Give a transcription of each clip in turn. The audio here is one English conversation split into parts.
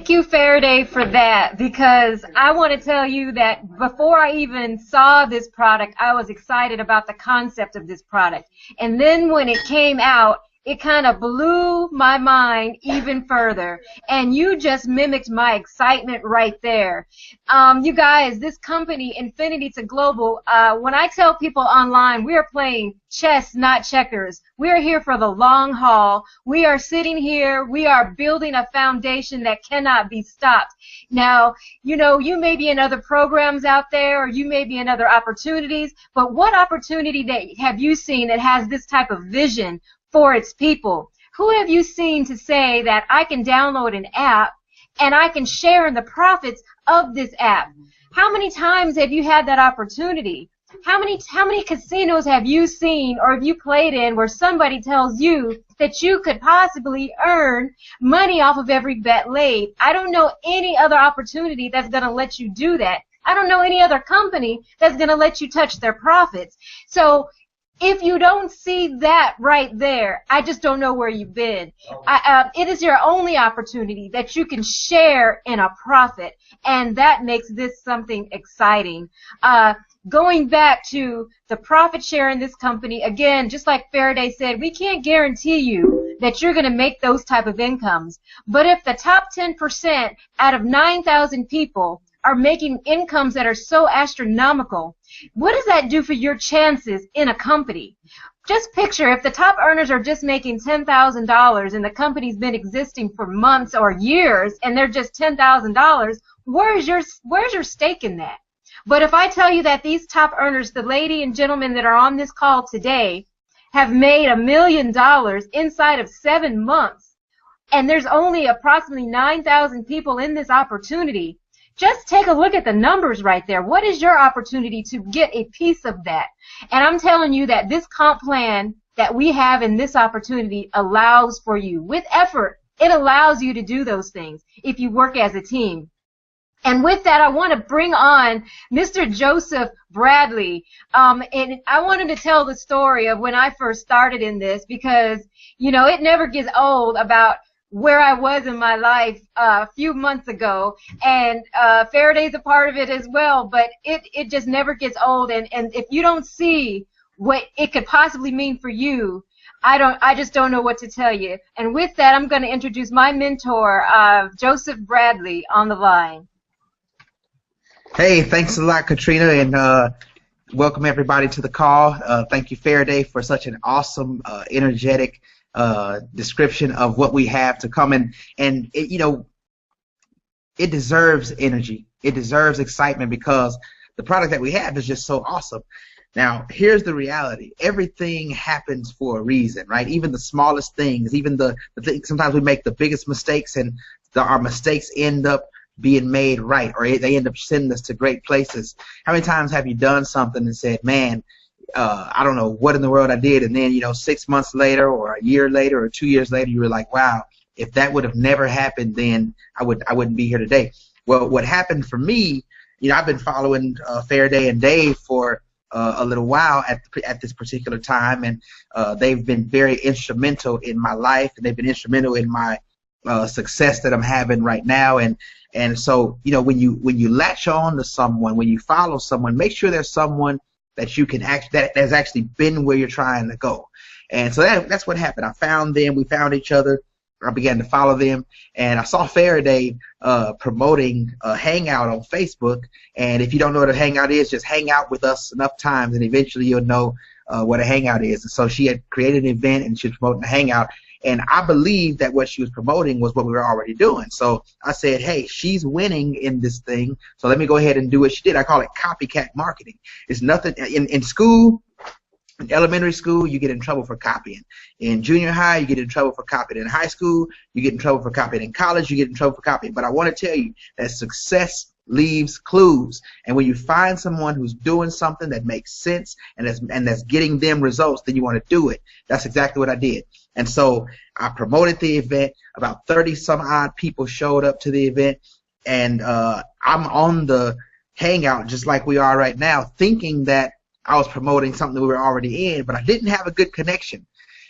Thank you, Faraday, for that, because I want to tell you that before I even saw this product, I was excited about the concept of this product. And then when it came out, it kind of blew my mind even further. And you just mimicked my excitement right there. You guys, this company, Infinity to Global, when I tell people online, we are playing chess, not checkers. We are here for the long haul. We are sitting here. We are building a foundation that cannot be stopped. Now, you know, you may be in other programs out there, or you may be in other opportunities, but what opportunity have you seen that has this type of vision for its people? Who have you seen to say that I can download an app and I can share in the profits of this app? How many times have you had that opportunity? How many casinos have you seen or have you played in where somebody tells you that you could possibly earn money off of every bet laid? I don't know any other opportunity that's going to let you do that. I don't know any other company that's going to let you touch their profits. So if you don't see that right there, I just don't know where you've been. It is your only opportunity that you can share in a profit, and that makes this something exciting. Going back to the profit share in this company, again, just like Faraday said, we can't guarantee you that you're going to make those type of incomes. But if the top 10% out of 9,000 people are making incomes that are so astronomical, what does that do for your chances in a company? Just picture if the top earners are just making $10,000 and the company's been existing for months or years and they're just $10,000, where's your stake in that? But if I tell you that these top earners, the lady and gentlemen that are on this call today, have made $1 million inside of 7 months, and there's only approximately 9,000 people in this opportunity, just take a look at the numbers right there. What is your opportunity to get a piece of that? And I'm telling you that this comp plan that we have in this opportunity allows for you, with effort, it allows you to do those things if you work as a team. And with that, I want to bring on Mr. Joseph Bradley. And I want him to tell the story of when I first started in this, because, you know, it never gets old about where I was in my life a few months ago, and Faraday's a part of it as well, but it just never gets old, and if you don't see what it could possibly mean for you, I just don't know what to tell you. And with that, I'm going to introduce my mentor, Joseph Bradley, on the line. Hey, thanks a lot, Catrina, and welcome everybody to the call. Thank you, Faraday, for such an awesome, energetic description of what we have to come in, and it, you know, it deserves energy, it deserves excitement, because the product that we have is just so awesome. Now, here's the reality: everything happens for a reason, right? Even the smallest things, even the things, sometimes we make the biggest mistakes, and our mistakes end up being made right, or they end up sending us to great places. How many times have you done something and said, man, I don't know what in the world I did, and then, you know, 6 months later or a year later or 2 years later, you were like, wow, if that would have never happened, then I wouldn't be here today. Well, what happened for me, you know, I've been following Faraday and Dave for a little while at this particular time, and they've been very instrumental in my life, and they've been instrumental in my success that I'm having right now. And so, you know, when you latch on to someone, when you follow someone, make sure there's someone that you can that has actually been where you're trying to go. And so that's what happened. I found them, we found each other, I began to follow them, and I saw Faraday promoting a hangout on Facebook. And if you don't know what a hangout is, just hang out with us enough times and eventually you'll know what a hangout is. And so she had created an event and she was promoting a hangout, and I believed that what she was promoting was what we were already doing. So I said, hey, she's winning in this thing, so let me go ahead and do what she did. I call it copycat marketing. It's nothing in school. In elementary school, you get in trouble for copying. In junior high, you get in trouble for copying. In high school, you get in trouble for copying. In college, you get in trouble for copying. But I want to tell you that success leaves clues. And when you find someone who's doing something that makes sense and that's getting them results, then you want to do it. That's exactly what I did. And so I promoted the event. About 30 some odd people showed up to the event. And I'm on the hangout just like we are right now, thinking that I was promoting something we were already in, but I didn't have a good connection.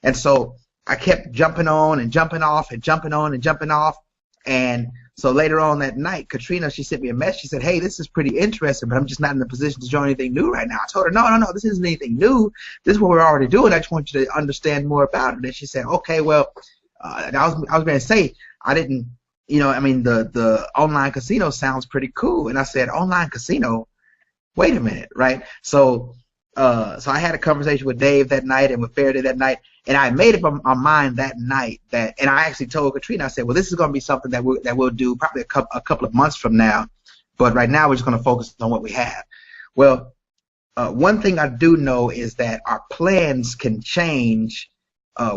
And so I kept jumping on and jumping off and jumping on and jumping off. And So later on that night, Catrina, she sent me a message. She said, hey, this is pretty interesting, but I'm just not in a position to join anything new right now. I told her, no, this isn't anything new. This is what we're already doing. I just want you to understand more about it. And she said, okay, well, I was going to say, I didn't, I mean, the online casino sounds pretty cool. And I said, online casino? Wait a minute, right? So I had a conversation with Dave that night and with Faraday that night, and I made up my mind that night and I actually told Catrina, I said, well, this is going to be something that we'll do probably a couple of months from now, but right now we're just going to focus on what we have. Well, one thing I do know is that our plans can change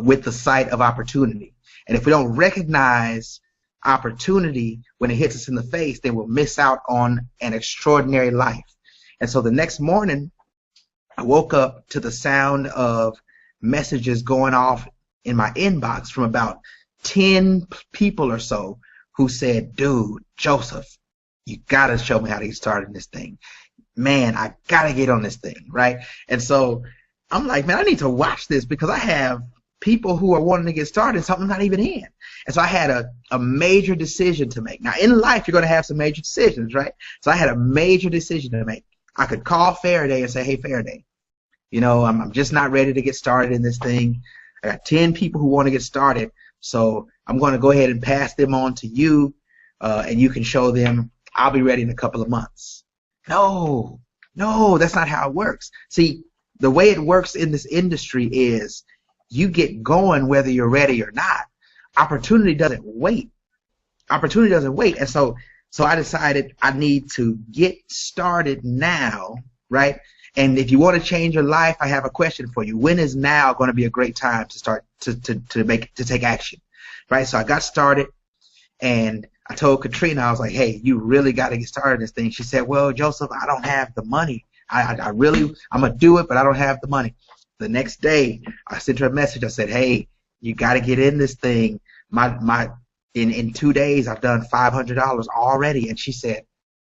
with the sight of opportunity, and if we don't recognize opportunity when it hits us in the face, then we'll miss out on an extraordinary life. And so the next morning, I woke up to the sound of messages going off in my inbox from about 10 people or so who said, dude, Joseph, you got to show me how to get started in this thing. Man, I got to get on this thing, right? And so I'm like, man, I need to watch this because I have people who are wanting to get started, something I'm not even in. And so I had a major decision to make. Now, in life, you're going to have some major decisions, right? So I had a major decision to make. I could call Faraday and say, hey, Faraday, I'm just not ready to get started in this thing. I got 10 people who want to get started, so I'm going to go ahead and pass them on to you, and you can show them. I'll be ready in a couple of months. No, that's not how it works. See, the way it works in this industry is you get going whether you're ready or not. Opportunity doesn't wait. And so I decided I need to get started now, right? And if you want to change your life, I have a question for you. When is now going to be a great time to start to take action, right? So I got started, and I told Catrina, I was like, hey, you really got to get started in this thing. She said, well, Joseph, I don't have the money. I'm going to do it, but I don't have the money. The next day, I sent her a message. I said, hey, you got to get in this thing. In 2 days, I've done $500 already. And she said,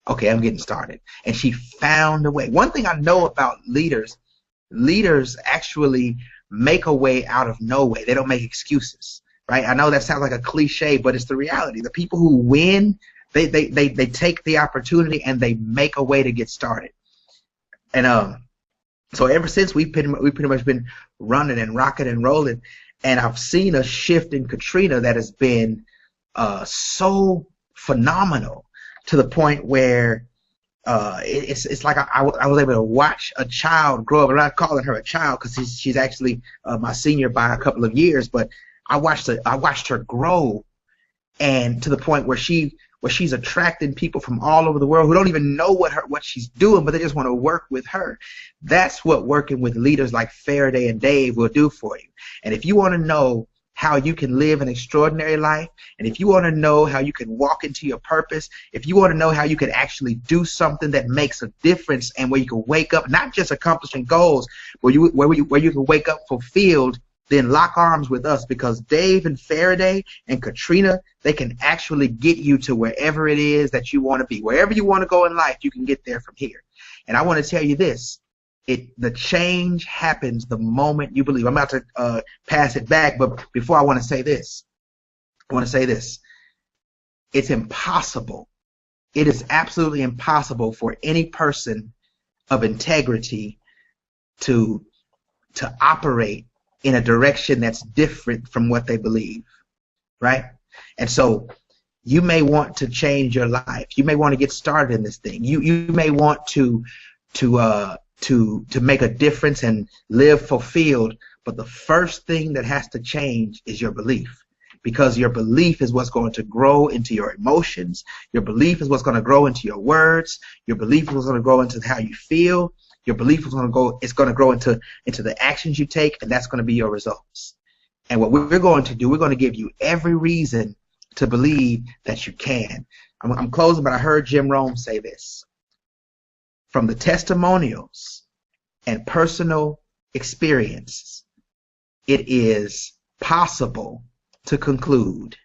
okay, I'm getting started. And she found a way. One thing I know about leaders actually make a way out of no way. They don't make excuses, right? I know that sounds like a cliche, but it's the reality. The people who win, they take the opportunity and they make a way to get started. And so ever since we pretty much been running and rocking and rolling, and I've seen a shift in Catrina that has been so phenomenal, to the point where it's like I was able to watch a child grow up. I'm not calling her a child because she's actually my senior by a couple of years, but I watched her grow, and to the point where she's attracting people from all over the world who don't even know what she's doing, but they just want to work with her. That's what working with leaders like Faraday and Dave will do for you. And if you want to know how you can live an extraordinary life, and if you want to know how you can walk into your purpose, if you want to know how you can actually do something that makes a difference, and where you can wake up not just accomplishing goals, where you can wake up fulfilled, then lock arms with us, because Dave and Faraday and Catrina, they can actually get you to wherever it is that you want to be. Wherever you want to go in life, you can get there from here. And I want to tell you this. The change happens the moment you believe. I'm about to pass it back, but before I want to say this. It's impossible. It is absolutely impossible for any person of integrity to operate in a direction that's different from what they believe, right? And so you may want to change your life. You may want to get started in this thing. You may want to make a difference and live fulfilled, but the first thing that has to change is your belief, because your belief is what's going to grow into your emotions. Your belief is what's going to grow into your words. Your belief is what's going to grow into how you feel. Your belief is going to grow into the actions you take, and that's going to be your results. And what we're going to do, we're going to give you every reason to believe that you can. I'm closing, but I heard Jim Rome say this. From the testimonials and personal experiences, it is possible to conclude,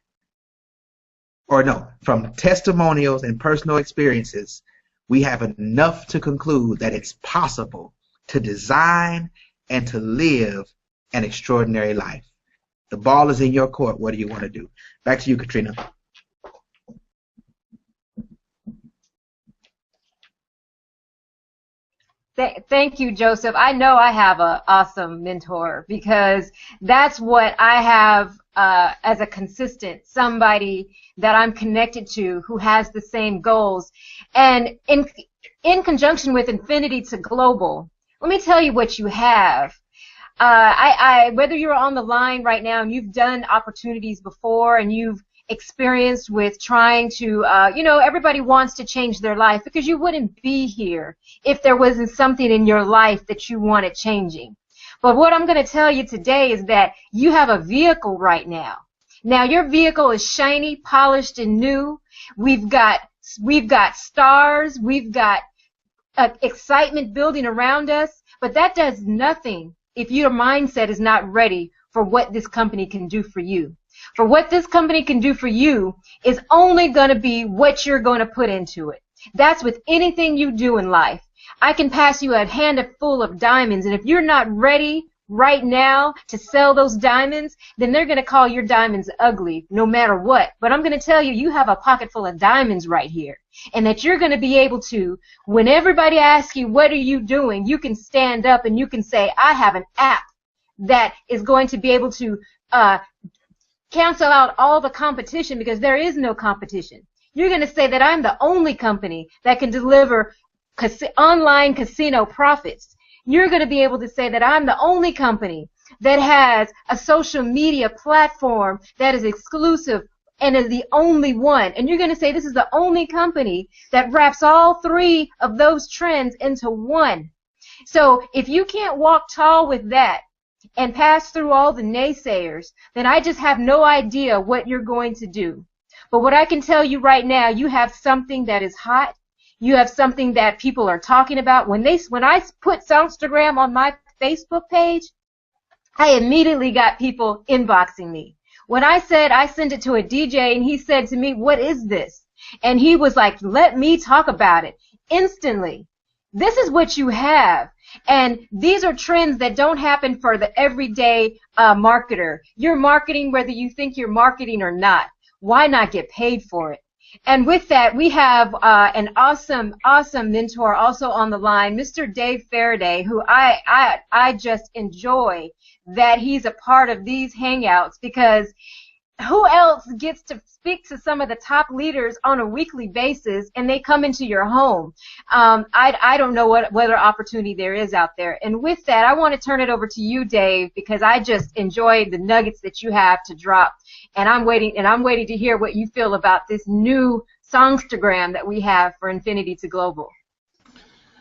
from testimonials and personal experiences, we have enough to conclude that it's possible to design and to live an extraordinary life. The ball is in your court. What do you want to do? Back to you, Catrina. Thank you, Joseph. I know I have an awesome mentor because that's what I have as a consistent, somebody that I'm connected to who has the same goals. And in conjunction with Infinity to Global, let me tell you what you have. Whether you're on the line right now and you've done opportunities before and you've experienced with trying to, everybody wants to change their life because you wouldn't be here if there wasn't something in your life that you wanted changing. But what I'm going to tell you today is that you have a vehicle right now. Now your vehicle is shiny, polished, and new. We've got stars. We've got excitement building around us. But that does nothing if your mindset is not ready for what this company can do for you. For what this company can do for you is only going to be what you're going to put into it. That's with anything you do in life. I can pass you a handful of diamonds, and if you're not ready right now to sell those diamonds, then they're going to call your diamonds ugly no matter what. But I'm going to tell you, you have a pocket full of diamonds right here, and that you're going to be able to, when everybody asks you, what are you doing, you can stand up and you can say, I have an app that is going to be able to cancel out all the competition because there is no competition. You're going to say that I'm the only company that can deliver online casino profits. You're going to be able to say that I'm the only company that has a social media platform that is exclusive and is the only one. And you're going to say this is the only company that wraps all three of those trends into one. So if you can't walk tall with that and pass through all the naysayers, then I just have no idea what you're going to do. But what I can tell you right now, you have something that is hot. You have something that people are talking about. When I put Songstergram on my Facebook page, I immediately got people inboxing me. When I said I sent it to a DJ and he said to me, what is this? And he was like, let me talk about it. Instantly. This is what you have. And these are trends that don't happen for the everyday marketer. You're marketing whether you think you're marketing or not. Why not get paid for it? And with that, we have an awesome mentor also on the line, Mr. Dave Faraday, who I just enjoy that he's a part of these hangouts because who else gets to speak to some of the top leaders on a weekly basis and they come into your home? I don't know what other opportunity there is out there. And with that, I want to turn it over to you, Dave, because I just enjoyed the nuggets that you have to drop. And I'm waiting to hear what you feel about this new Songstergram that we have for Infinity to Global.